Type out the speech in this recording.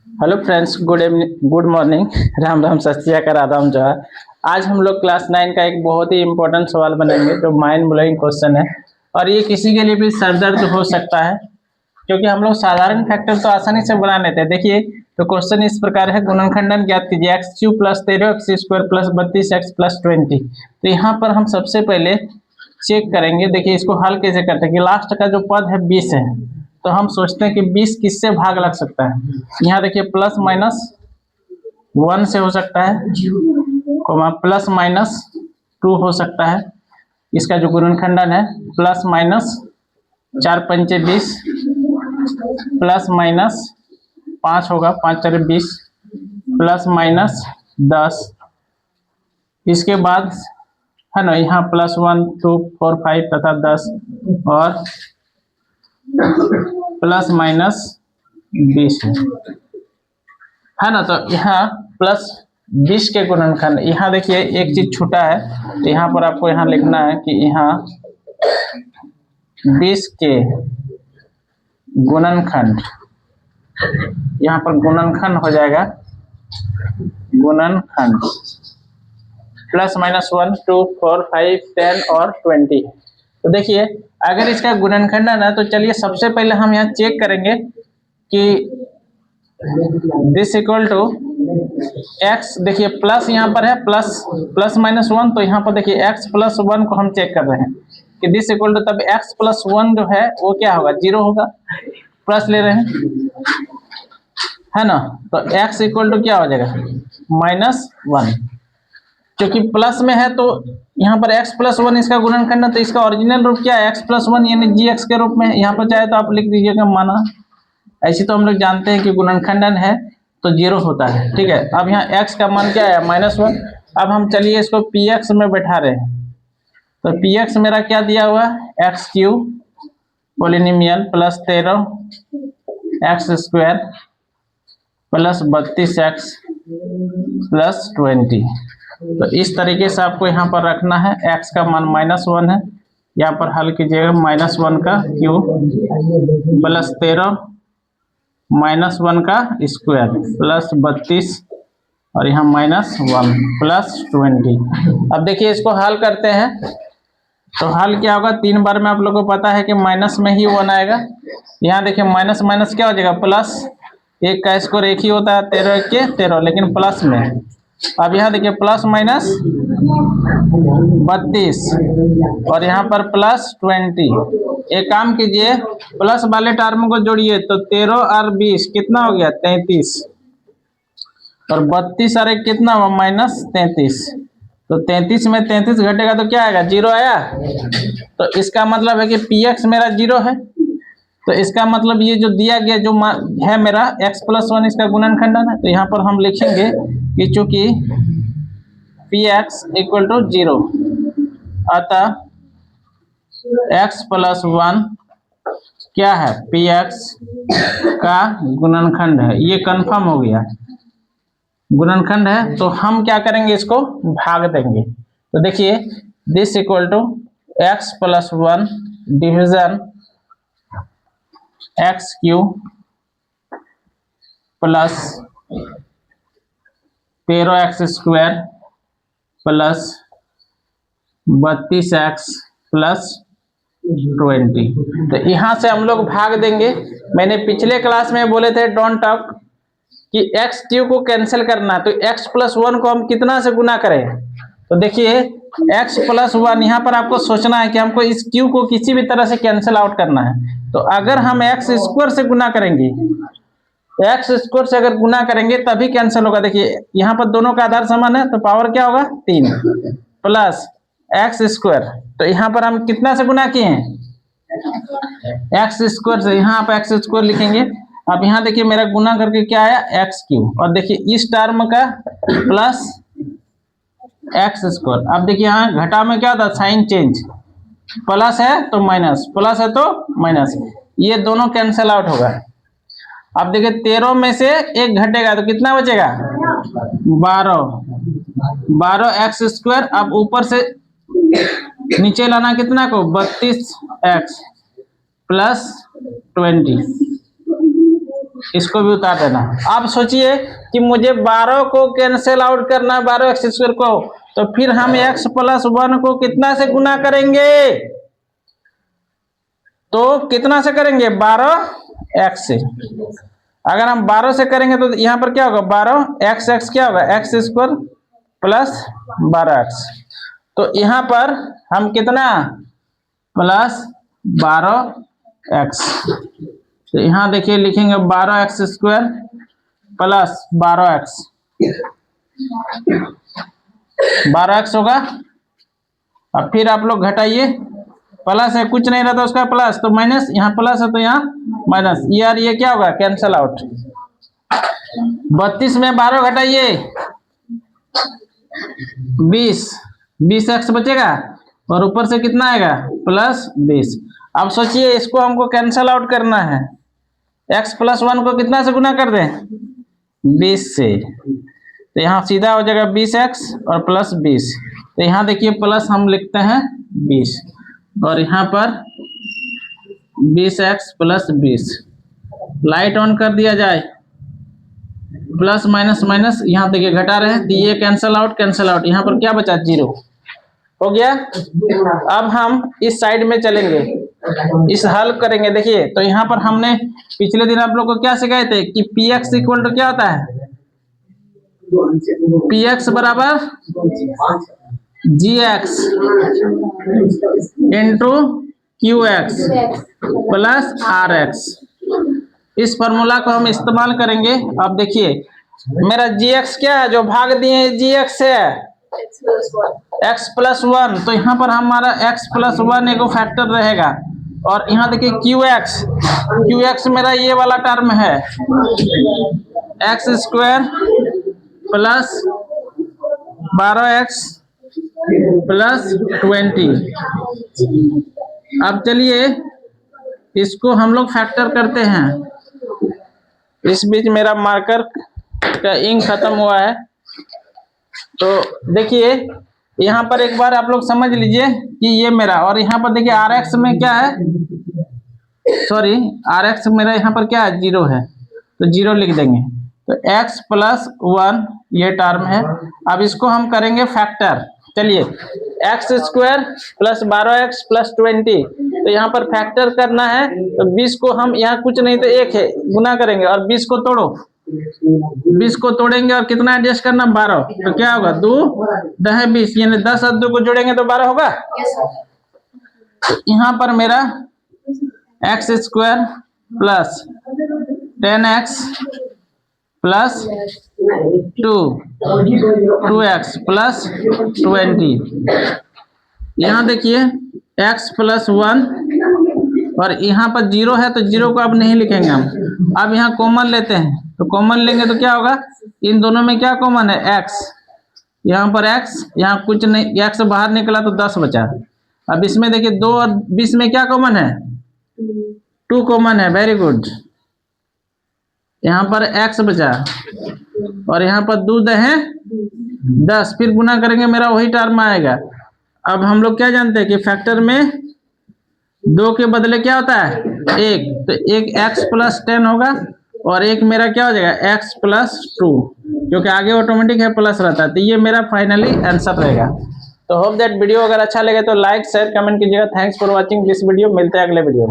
Hello friends, good evening, good morning. Ram Ram, सत श्री अकाल, आदाब जोहार। आज हम लोग क्लास 9 का एक बहुत ही इंपॉर्टेंट सवाल बनेंगे जो माइंड ब्लोइंग क्वेश्चन है। और ये किसी के लिए भी सरदर्द हो सकता है, क्योंकि हम लोग साधारण फैक्टर तो आसानी से बना लेते हैं। देखिए, तो क्वेश्चन इस प्रकार है, गुणनखंडन ज्ञात कीजिए x cube plus 13 x square plus 32 x plus 20। तो यहाँ पर हम सबसे पहले चेक करेंगे। देखिए, इसको हल कैसे करते हैं कि लास्ट का जो पद है 20 है, तो हम सोचते हैं कि 20 किससे भाग लग सकता है। यहाँ देखिए, प्लस माइनस 1 से हो सकता है, कोमा प्लस माइनस 2 हो सकता है। इसका जो गुणनखंडन है प्लस माइनस 4 पंचे 20 प्लस माइनस 5 होगा, 5 4 20 प्लस माइनस 10। इसके बाद है ना, यहाँ प्लस 1 2 4 5 तथा 10 और प्लस माइनस 20 है ना। तो यहाँ प्लस 20 के गुणनखंड, यहाँ देखिए एक चीज छूटा है, तो यहाँ पर आपको यहाँ लिखना है कि यहाँ 20 के गुणनखंड, यहाँ पर गुणनखंड हो जाएगा गुणनखंड प्लस माइनस 1 2 4 5 10 और 20। तो देखिए, अगर इसका गुणनखंडन है तो चलिए सबसे पहले हम यहाँ चेक करेंगे कि दिस इक्वल टू एक्स। देखिए प्लस यहाँ पर है, प्लस माइनस 1, तो यहाँ पर देखिए एक्स प्लस 1 को हम चेक कर रहे हैं कि दिस इक्वल टू, तब एक्स प्लस 1 जो है वो क्या होगा, 0 होगा। प्लस ले रहे हैं है ना, तो एक्स इक्वल टू क्या हो जाएगा, -1। क्योंकि प्लस में है तो यहाँ पर x प्लस 1 इसका गुणनखंड है, तो इसका ओरिजिनल रूप क्या है, x प्लस 1 यानी gx के रूप में। यहाँ पर चाहे तो आप लिख दीजिएगा माना। ऐसे तो हम लोग जानते हैं कि गुणनखंडन है तो 0 होता है, ठीक है। अब यहाँ x का मान क्या है, -1। अब हम चलिए इसको px में बैठा रहे हैं, तो px मेरा क्या दिया हुआ, x Q polynomial plus 13 x square plus 32 x plus 20। तो इस तरीके से आपको यहाँ पर रखना है। x का मान -1 है, यहाँ पर हल कीजिएगा, -1 का क्यूब प्लस 13 -1 का स्क्वायर प्लस 32 और यहाँ -1 प्लस 20। अब देखिए इसको हल करते हैं, तो हल क्या होगा, 3 बार में आप लोगों को पता है कि माइनस में ही 1 आएगा। यहाँ देखिए माइनस माइनस क्या हो जाएगा, प्लस। 1 का स्क्वायर 1 ही होता है, 13 के 13, लेकिन प्लस में। अब यहाँ देखिए प्लस माइनस 32 और यहाँ पर प्लस 20। एक काम कीजिए, प्लस वाले टर्म को जोड़िए, तो 13 और 20 कितना हो गया, 33, और 32 और 1 कितना हुआ, -33। तो 33 में 33 घटेगा तो क्या आएगा, 0 आया। तो इसका मतलब है कि px मेरा 0 है। तो इसका मतलब ये जो दिया गया जो है मेरा x प्लस 1 इसका गुणनखंडन है, तो यहाँ पर हम लिखेंगे कि चूंकि px इक्वल टू 0, अतः x प्लस 1 क्या है, px का गुणनखंड है। ये कंफर्म हो गया, गुणनखंड है। तो हम क्या करेंगे, इसको भाग देंगे। तो देखिए this equal to x plus 1 division x cube plus 13 x square plus 32 x plus 20। तो यहाँ से हम लोग भाग देंगे। मैंने पिछले क्लास में बोले थे डोंट टॉक कि एक्स क्यू को कैंसिल करना, तो एक्स प्लस 1 को हम कितना से गुना करें। तो देखिए x प्लस 1, यहाँ पर आपको सोचना है कि हमको इस q को किसी भी तरह से कैंसिल आउट करना है। तो अगर हम x स्क्वायर से गुना करेंगे, x स्क्वायर से अगर गुना करेंगे तभी कैंसिल होगा। देखिए यहाँ पर दोनों का आधार समान है, तो पावर क्या होगा, 3 प्लस एक्स स्क्वायर। तो यहाँ पर हम कितना से गुना किए हैं, एक्स स्क्वायर से। यहाँ आप एक्स स्क्वायर लिखेंगे। अब यहाँ देखिए मेरा गुना करके क्या आया, एक्स क्यूब, और देखिए इस टर्म का प्लस एक्स स्क्वायर। अब देखिए यहाँ घटा में क्या होता है, साइन चेंज, प्लस है तो माइनस, प्लस है तो माइनस, ये दोनों कैंसिल आउट होगा। अब देखिए 13 में से 1 घटेगा तो कितना बचेगा, 12 एक्स स्क्वायर। अब ऊपर से नीचे लाना कितना को, 32 एक्स प्लस 20। इसको भी उतार देना। अब सोचिए कि मुझे 12 को कैंसिल आउट करना है, 12 एक्स स्क्वायर को, तो फिर हम x प्लस 1 को कितना से गुना करेंगे? तो कितना से करेंगे? 12 x से। अगर हम 12 से करेंगे तो यहाँ पर क्या होगा? 12 x क्या होगा? X square plus 12x। तो यहाँ पर हम कितना प्लस 12x, तो यहाँ देखिए लिखेंगे 12x square plus 12x, 12x होगा। अब फिर आप लोग घटाइए, प्लस है, कुछ नहीं रहता उसका प्लस, तो माइनस, यहाँ प्लस है तो यहाँ माइनस, यार ये क्या होगा? Cancel out. 32 में 12 घटाइए 20x बचेगा और ऊपर से कितना आएगा? प्लस 20। अब सोचिए इसको हमको कैंसल आउट करना है, x प्लस 1 को कितना से गुना कर दें? 20 से, तो यहाँ सीधा हो जाएगा 20x और प्लस 20। तो यहाँ देखिए प्लस हम लिखते हैं 20 और यहाँ पर 20x प्लस 20। लाइट ऑन कर दिया जाए, प्लस माइनस माइनस, यहाँ देखिए घटा रहे हैं, तो ये कैंसल आउट, यहाँ पर क्या बचा? 0 हो गया। अब हम इस साइड में चलेंगे, इस हल करेंगे। देखिए तो यहाँ पर हमने पिछले दिन आप लोग को क्या सिखाए थे कि px इक्वल टू क्या होता है? px बराबर gx into qx plus rx। इस फॉर्मूला को हम इस्तेमाल करेंगे। अब देखिए मेरा gx क्या है? जो भाग दिए gx से x प्लस 1, तो यहाँ पर हमारा x प्लस 1 एक फैक्टर रहेगा। और यहाँ देखिए qx मेरा ये वाला टर्म है, x square plus 12x plus 20। अब चलिए इसको हम लोग फैक्टर करते हैं। इस बीच मेरा मार्कर का इंक खत्म हुआ है, तो देखिए यहाँ पर एक बार आप लोग समझ लीजिए कि ये मेरा, और यहाँ पर देखिए rx में क्या है? सॉरी, rx मेरा यहाँ पर क्या है? 0 है, तो 0 लिख देंगे। तो x प्लस 1 ये टर्म है। अब इसको हम करेंगे फैक्टर। चलिए x square plus 12x plus 20, तो यहाँ पर फैक्टर करना है। तो 20 को हम यहाँ कुछ नहीं तो 1 है गुना करेंगे, और 20 को तोड़ो, 20 को तोड़ेंगे और कितना एडजस्ट करना? 12। तो क्या होगा? 2 10 20, यानी 10 और 2 को जोड़ेंगे तो 12 होगा। तो यहाँ पर मेरा x square plus 10x plus 2x plus 20। यहाँ देखिए x प्लस 1 और यहाँ पर 0 है, तो 0 को अब नहीं लिखेंगे हम। अब यहाँ कॉमन लेते हैं, तो कॉमन लेंगे तो क्या होगा? इन दोनों में क्या कॉमन है? x, यहाँ पर x, यहाँ कुछ नहीं, x बाहर निकला तो 10 बचा। अब इसमें देखिए 2 और 20 में क्या कॉमन है? 2 कॉमन है, वेरी गुड। यहाँ पर x बचा और यहाँ पर 2 है 10, फिर गुना करेंगे मेरा वही टर्म आएगा। अब हम लोग क्या जानते हैं कि फैक्टर में 2 के बदले क्या होता है? 1, तो एक x प्लस 10 होगा और एक मेरा क्या हो जाएगा? x प्लस 2, क्योंकि आगे ऑटोमेटिक है प्लस रहता है। तो ये मेरा फाइनली आंसर रहेगा। तो होप दैट वीडियो अगर अच्छा लगे तो लाइक शेयर कमेंट कीजिएगा। Thanks for watching this video. मिलते हैं अगले वीडियो में।